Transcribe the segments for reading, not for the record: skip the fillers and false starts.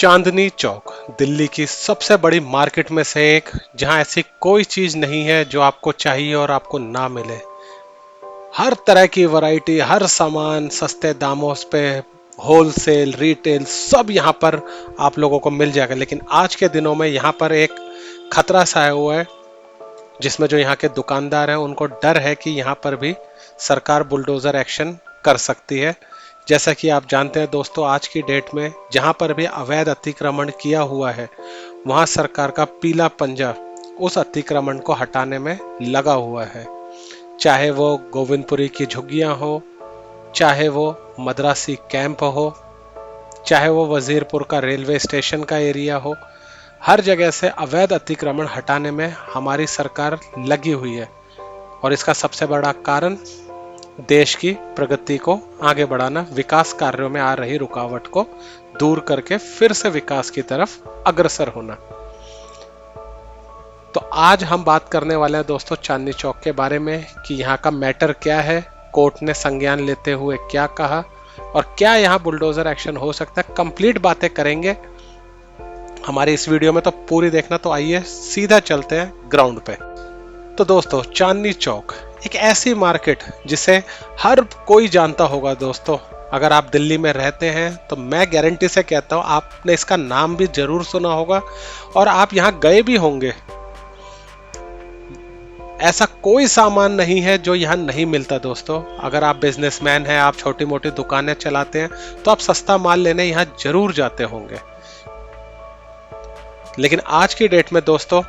चांदनी चौक दिल्ली की सबसे बड़ी मार्केट में से एक, जहां ऐसी कोई चीज नहीं है जो आपको चाहिए और आपको ना मिले। हर तरह की वैरायटी, हर सामान सस्ते दामों पे, होलसेल रिटेल सब यहां पर आप लोगों को मिल जाएगा। लेकिन आज के दिनों में यहां पर एक खतरा सा आया हुआ है, जिसमें जो यहाँ के दुकानदार हैं उनको डर है कि यहाँ पर भी सरकार बुलडोजर एक्शन कर सकती है। जैसा कि आप जानते हैं दोस्तों, आज की डेट में जहाँ पर भी अवैध अतिक्रमण किया हुआ है, वहाँ सरकार का पीला पंजा उस अतिक्रमण को हटाने में लगा हुआ है। चाहे वो गोविंदपुरी की झुग्गियां हो, चाहे वो मद्रासी कैंप हो, चाहे वो वजीरपुर का रेलवे स्टेशन का एरिया हो, हर जगह से अवैध अतिक्रमण हटाने में हमारी सरकार लगी हुई है। और इसका सबसे बड़ा कारण देश की प्रगति को आगे बढ़ाना, विकास कार्यों में आ रही रुकावट को दूर करके फिर से विकास की तरफ अग्रसर होना। तो आज हम बात करने वाले हैं दोस्तों चांदनी चौक के बारे में कि यहाँ का मैटर क्या है, कोर्ट ने संज्ञान लेते हुए क्या कहा और क्या यहाँ बुलडोजर एक्शन हो सकता है। कंप्लीट बातें करेंगे हमारी इस वीडियो में, तो पूरी देखना। तो आइए सीधा चलते हैं ग्राउंड पे। तो दोस्तों चांदनी चौक एक ऐसी मार्केट जिसे हर कोई जानता होगा दोस्तों। अगर आप दिल्ली में रहते हैं तो मैं गारंटी से कहता हूँ आपने इसका नाम भी जरूर सुना होगा और आप यहाँ गए भी होंगे। ऐसा कोई सामान नहीं है जो यहाँ नहीं मिलता दोस्तों। अगर आप बिजनेसमैन हैं, आप छोटी मोटी दुकानें चलाते हैं, तो आप सस्ता माल लेने यहाँ जरूर जाते होंगे। लेकिन आज की डेट में दोस्तों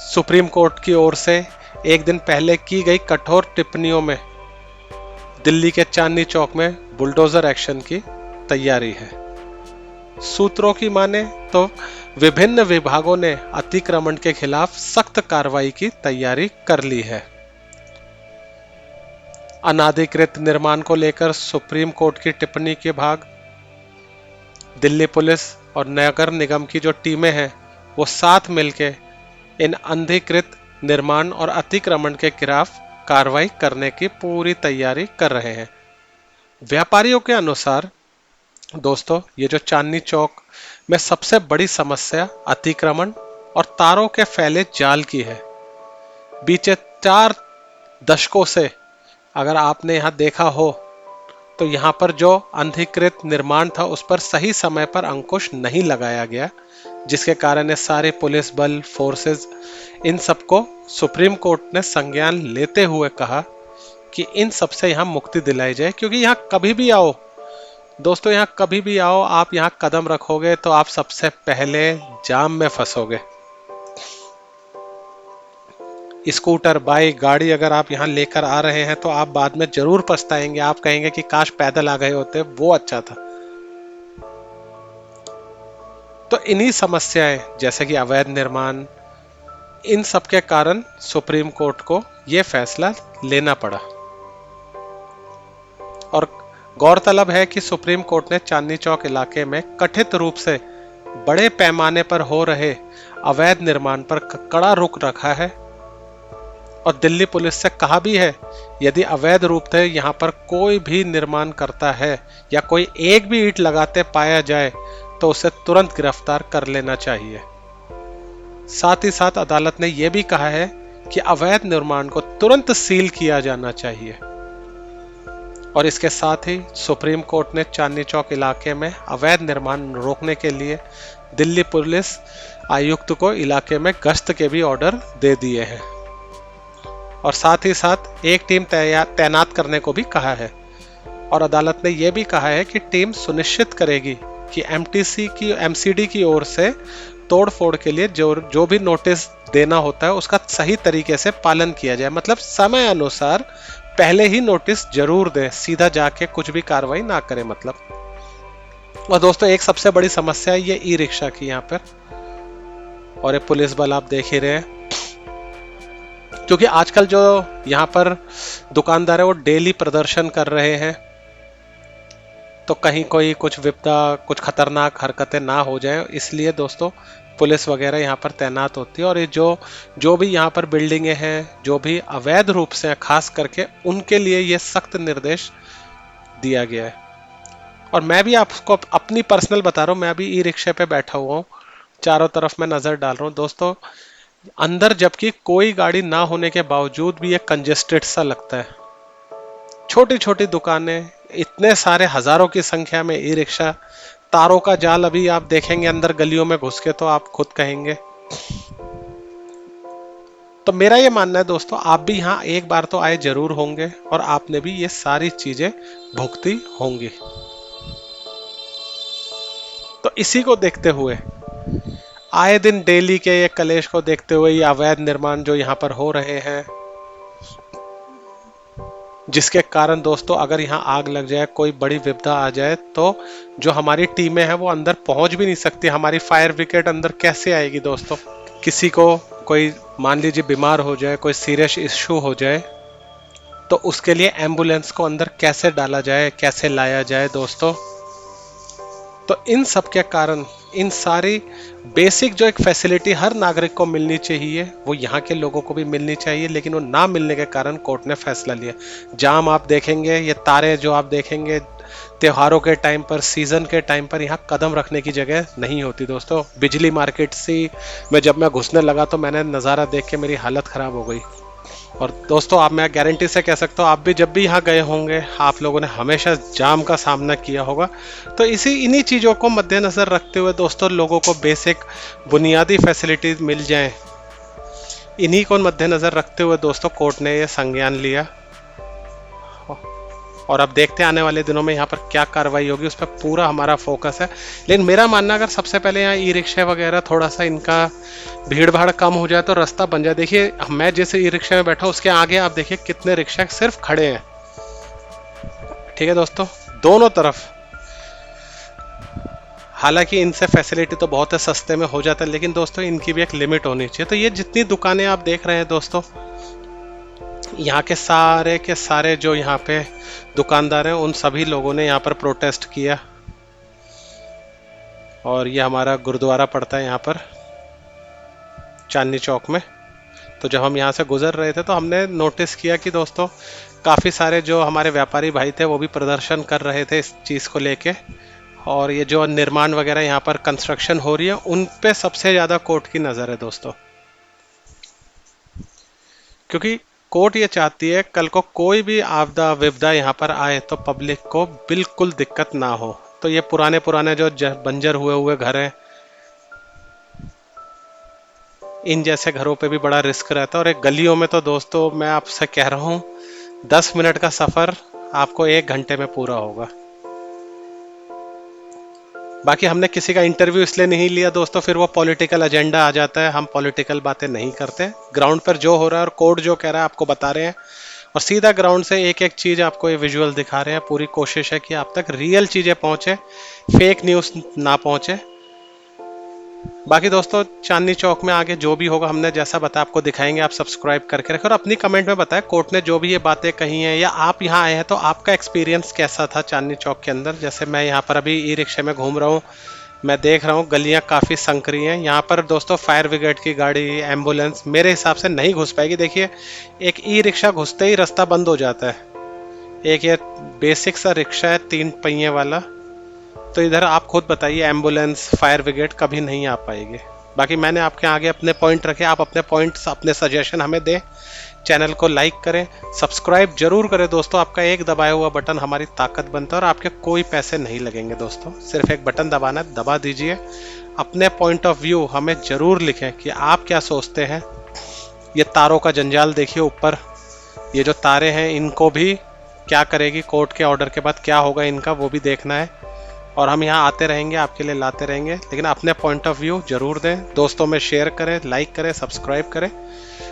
सुप्रीम कोर्ट की ओर से एक दिन पहले की गई कठोर टिप्पणियों में दिल्ली के चांदनी चौक में बुलडोजर एक्शन की तैयारी है। सूत्रों की माने तो विभिन्न विभागों ने अतिक्रमण के खिलाफ सख्त कार्रवाई की तैयारी कर ली है। अनाधिकृत निर्माण को लेकर सुप्रीम कोर्ट की टिप्पणी के भाग दिल्ली पुलिस और नगर निगम की जो टीमें हैं वो साथ मिलके इन अनधिकृत निर्माण और अतिक्रमण के खिलाफ कार्रवाई करने की पूरी तैयारी कर रहे हैं। व्यापारियों के अनुसार दोस्तों ये जो चांदनी चौक में सबसे बड़ी समस्या अतिक्रमण और तारों के फैले जाल की है। बीते 4 दशकों से अगर आपने यहाँ देखा हो तो यहाँ पर जो अनधिकृत निर्माण था उस पर सही समय पर अंकुश नहीं लगाया गया, जिसके कारण ये सारे पुलिस बल, फोर्सेस, इन सबको सुप्रीम कोर्ट ने संज्ञान लेते हुए कहा कि इन सब से यहाँ मुक्ति दिलाई जाए। क्योंकि यहाँ कभी भी आओ दोस्तों, यहाँ कभी भी आओ, आप यहाँ कदम रखोगे तो आप सबसे पहले जाम में फंसोगे। स्कूटर, बाइक, गाड़ी अगर आप यहाँ लेकर आ रहे हैं तो आप बाद में जरूर पछताएंगे। आप कहेंगे कि काश पैदल आ गए होते, वो अच्छा था। तो इन्हीं समस्याएं जैसे कि अवैध निर्माण, इन सब के कारण सुप्रीम कोर्ट को यह फैसला लेना पड़ा। और गौरतलब है कि सुप्रीम कोर्ट ने चांदनी चौक इलाके में कथित रूप से बड़े पैमाने पर हो रहे अवैध निर्माण पर कड़ा रुख रखा है और दिल्ली पुलिस से कहा भी है यदि अवैध रूप से यहाँ पर कोई भी निर्माण करता है या कोई एक भी ईंट लगाते पाया जाए तो उसे तुरंत गिरफ्तार कर लेना चाहिए। साथ ही साथ अदालत ने यह भी कहा है कि अवैध निर्माण को तुरंत सील किया जाना चाहिए। और इसके साथ ही सुप्रीम कोर्ट ने चांदनी चौक इलाके में अवैध निर्माण रोकने के लिए दिल्ली पुलिस आयुक्त को इलाके में गश्त के भी ऑर्डर दे दिए हैं और साथ ही साथ एक टीम तैनात करने को भी कहा है। और अदालत ने यह भी कहा है कि टीम सुनिश्चित करेगी कि एमसीडी की ओर से तोड़फोड़ के लिए जो भी नोटिस देना होता है उसका सही तरीके से पालन किया जाए। मतलब समय अनुसार पहले ही नोटिस जरूर दें, सीधा जाके कुछ भी कार्रवाई ना करें मतलब। और दोस्तों एक सबसे बड़ी समस्या है ये ई रिक्शा की यहाँ पर, और ये पुलिस बल आप देख ही रहे हैं। क्योंकि आजकल जो यहाँ पर दुकानदार है वो डेली प्रदर्शन कर रहे हैं, तो कहीं कोई कुछ विपदा, कुछ खतरनाक हरकतें ना हो जाए, इसलिए दोस्तों पुलिस वगैरह यहाँ पर तैनात होती है। और ये जो भी यहाँ पर बिल्डिंगें हैं जो भी अवैध रूप से खास करके उनके लिए ये सख्त निर्देश दिया गया है। और मैं भी आपको अपनी पर्सनल बता रहा हूँ, मैं अभी ई रिक्शे पे बैठा हुआ हूँ, चारों तरफ मैं नजर डाल रहा हूँ दोस्तों। अंदर जबकि कोई गाड़ी ना होने के बावजूद भी ये कंजेस्टेड सा लगता है। छोटी छोटी दुकानें, इतने सारे हजारों की संख्या में ई रिक्शा, तारों का जाल अभी आप देखेंगे अंदर गलियों में घुस के तो आप खुद कहेंगे। तो मेरा ये मानना है दोस्तों, आप भी यहाँ एक बार तो आए जरूर होंगे और आपने भी ये सारी चीजें भुगती होंगी। तो इसी को देखते हुए, आए दिन डेली के ये कलेश को देखते हुए, ये अवैध निर्माण जो यहाँ पर हो रहे हैं, जिसके कारण दोस्तों अगर यहाँ आग लग जाए, कोई बड़ी विपदा आ जाए, तो जो हमारी टीमें हैं वो अंदर पहुंच भी नहीं सकती। हमारी फायर ब्रिगेड अंदर कैसे आएगी दोस्तों? किसी को कोई मान लीजिए बीमार हो जाए, कोई सीरियस इश्यू हो जाए, तो उसके लिए एम्बुलेंस को अंदर कैसे डाला जाए, कैसे लाया जाए दोस्तों? तो इन सब के कारण इन सारी बेसिक जो एक फैसिलिटी हर नागरिक को मिलनी चाहिए, वो यहाँ के लोगों को भी मिलनी चाहिए, लेकिन वो ना मिलने के कारण कोर्ट ने फैसला लिया। जाम आप देखेंगे, ये तारे जो आप देखेंगे त्योहारों के टाइम पर, सीजन के टाइम पर यहाँ कदम रखने की जगह नहीं होती दोस्तों। बिजली मार्केट से में जब मैं घुसने लगा तो मैंने नज़ारा देख के मेरी हालत ख़राब हो गई। और दोस्तों आप, मैं गारंटी से कह सकता हूँ, आप भी जब भी यहाँ गए होंगे आप लोगों ने हमेशा जाम का सामना किया होगा। तो इन्हीं चीज़ों को मद्देनज़र रखते हुए दोस्तों, लोगों को बेसिक बुनियादी फैसिलिटीज मिल जाएं, इन्हीं को मद्देनज़र रखते हुए दोस्तों कोर्ट ने ये संज्ञान लिया। और अब देखते हैं आने वाले दिनों में यहाँ पर क्या कार्रवाई होगी, उस पर पूरा हमारा फोकस है। लेकिन मेरा मानना, अगर सबसे पहले यहाँ ई रिक्शा वगैरह थोड़ा सा इनका भीड़ भाड़ कम हो जाए तो रास्ता बन जाए। देखिए मैं जैसे ई रिक्शा में बैठा हूँ, उसके आगे आप देखिए कितने रिक्शा सिर्फ खड़े हैं। ठीक है दोस्तों, दोनों तरफ। हालांकि इनसे फैसिलिटी तो बहुत है, सस्ते में हो जाता है, लेकिन दोस्तों इनकी भी एक लिमिट होनी चाहिए। तो ये जितनी दुकानें आप देख रहे हैं दोस्तों, यहाँ के सारे जो यहाँ पे दुकानदार हैं, उन सभी लोगों ने यहाँ पर प्रोटेस्ट किया। और ये हमारा गुरुद्वारा पड़ता है यहाँ पर चांदनी चौक में। तो जब हम यहाँ से गुजर रहे थे तो हमने नोटिस किया कि दोस्तों काफ़ी सारे जो हमारे व्यापारी भाई थे वो भी प्रदर्शन कर रहे थे इस चीज़ को लेके। और ये जो निर्माण वगैरह यहाँ पर कंस्ट्रक्शन हो रही है, उन पे सबसे ज़्यादा कोर्ट की नज़र है दोस्तों, क्योंकि कोर्ट ये चाहती है कल को कोई भी आपदा विपदा यहाँ पर आए तो पब्लिक को बिल्कुल दिक्कत ना हो। तो ये पुराने पुराने जो बंजर हुए हुए घर हैं, इन जैसे घरों पे भी बड़ा रिस्क रहता है। और एक गलियों में तो दोस्तों मैं आपसे कह रहा हूँ, 10 मिनट का सफ़र आपको 1 घंटे में पूरा होगा। बाकी हमने किसी का इंटरव्यू इसलिए नहीं लिया दोस्तों, फिर वो पॉलिटिकल एजेंडा आ जाता है, हम पॉलिटिकल बातें नहीं करते। ग्राउंड पर जो हो रहा है और कोर्ट जो कह रहा है आपको बता रहे हैं, और सीधा ग्राउंड से एक एक चीज़ आपको ये विजुअल दिखा रहे हैं। पूरी कोशिश है कि आप तक रियल चीज़ें पहुँचे, फेक न्यूज़ ना पहुँचे। बाकी दोस्तों चांदनी चौक में आगे जो भी होगा हमने जैसा बताया आपको दिखाएंगे, आप सब्सक्राइब करके रखें और अपनी कमेंट में बताएं कोर्ट ने जो भी ये बातें कही हैं, या आप यहाँ आए हैं तो आपका एक्सपीरियंस कैसा था चांदनी चौक के अंदर। जैसे मैं यहाँ पर अभी ई रिक्शे में घूम रहा हूँ, मैं देख रहा हूँ गलियाँ काफ़ी संकरी हैं। यहाँ पर दोस्तों फायर ब्रिगेड की गाड़ी, एम्बुलेंस मेरे हिसाब से नहीं घुस पाएगी। देखिए एक ई रिक्शा घुसते ही रास्ता बंद हो जाता है। एक ये बेसिक सा रिक्शा है 3 पहिए वाला, तो इधर आप खुद बताइए एम्बुलेंस, फायर ब्रिगेड कभी नहीं आ पाएगी। बाकी मैंने आपके आगे अपने पॉइंट रखे, आप अपने पॉइंट्स, अपने सजेशन हमें दें। चैनल को लाइक करें, सब्सक्राइब जरूर करें दोस्तों। आपका एक दबाया हुआ बटन हमारी ताकत बनता है और आपके कोई पैसे नहीं लगेंगे दोस्तों, सिर्फ एक बटन दबाना है, दबा दीजिए। अपने पॉइंट ऑफ व्यू हमें जरूर लिखें कि आप क्या सोचते हैं। ये तारों का जंजाल देखिए ऊपर, ये जो तारे हैं इनको भी क्या करेगी कोर्ट के ऑर्डर के बाद, क्या होगा इनका, वो भी देखना है। और हम यहाँ आते रहेंगे, आपके लिए लाते रहेंगे, लेकिन अपने पॉइंट ऑफ व्यू जरूर दें। दोस्तों में शेयर करें, लाइक करें, सब्सक्राइब करें।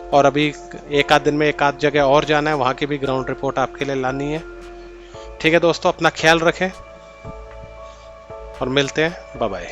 और अभी एक आध दिन में एक आध जगह और जाना है, वहाँ की भी ग्राउंड रिपोर्ट आपके लिए लानी है। ठीक है दोस्तों, अपना ख्याल रखें और मिलते हैं, बाय बाय।